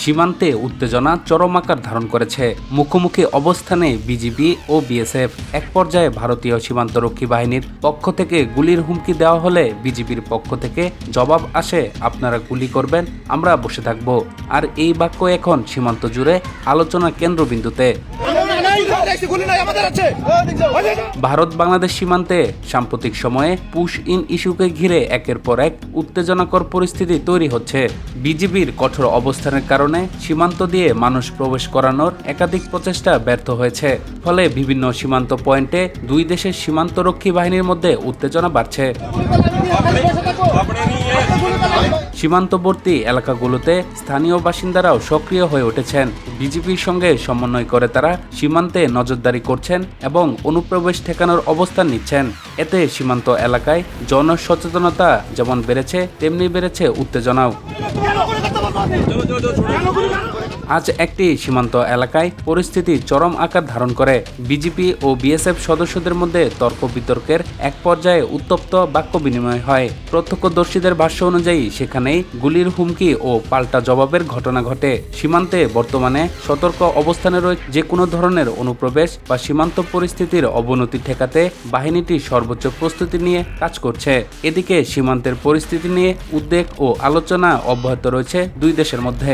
সীমান্তে উত্তেজনা চরম আকার ধারণ করেছে। মুখোমুখি অবস্থানে বিজিবি ও বিএসএফ। এক পর্যায়ে ভারতীয় সীমান্তরক্ষী বাহিনীর পক্ষ থেকে গুলির হুমকি দেওয়া হলে বিজিবির পক্ষ থেকে জবাব আসে, আপনারা গুলি করবেন, আমরা বসে থাকব। আর এই বাক্য এখন সীমান্ত জুড়ে আলোচনার কেন্দ্রবিন্দুতে। ভারত বাংলাদেশ সীমান্তে সাম্প্রতিক সময়ে পুশ ইন ইস্যুকে ঘিরে একের পর এক উত্তেজনাকর পরিস্থিতি তৈরি হচ্ছে। বিজিবির কঠোর অবস্থানের কারণে সীমান্ত দিয়ে মানুষ প্রবেশ করানোর একাধিক প্রচেষ্টা ব্যর্থ হয়েছে। ফলে বিভিন্ন সীমান্ত পয়েন্টে দুই দেশের সীমান্তরক্ষী বাহিনীর মধ্যে উত্তেজনা বাড়ছে। সীমান্তবর্তী এলাকাগুলোতে স্থানীয় বাসিন্দারাও সক্রিয় হয়ে উঠেছেন। বিজিবির সঙ্গে সমন্বয় করে তারা সীমান্তে নজরদারি করছেন এবং অনুপ্রবেশ ঠেকানোর অবস্থান নিচ্ছেন। এতে সীমান্ত এলাকায় জনসচেতনতা যেমন বেড়েছে, তেমনি বেড়েছে উত্তেজনাও। আজ একটি সীমান্ত এলাকায় পরিস্থিতি চরম আকার ধারণ করে। বিজিবি ও বিএসএফ সদস্যদের মধ্যে তর্ক বিতর্কের এক পর্যায়ে উত্তপ্ত বাক্য বিনিময় হয়। প্রত্যক্ষদর্শীদের ভাষ্য অনুযায়ী সেখানেই গুলির হুমকি ও পাল্টা জবাবের ঘটনা ঘটে। সীমান্তে বর্তমানে সতর্ক অবস্থানে রয়েছে। যে কোনো ধরনের অনুপ্রবেশ বা সীমান্ত পরিস্থিতির অবনতি ঠেকাতে বাহিনীটি সর্বোচ্চ প্রস্তুতি নিয়ে কাজ করছে। এদিকে সীমান্তের পরিস্থিতি নিয়ে উদ্বেগ ও আলোচনা অব্যাহত রয়েছে দুই দেশের মধ্যে।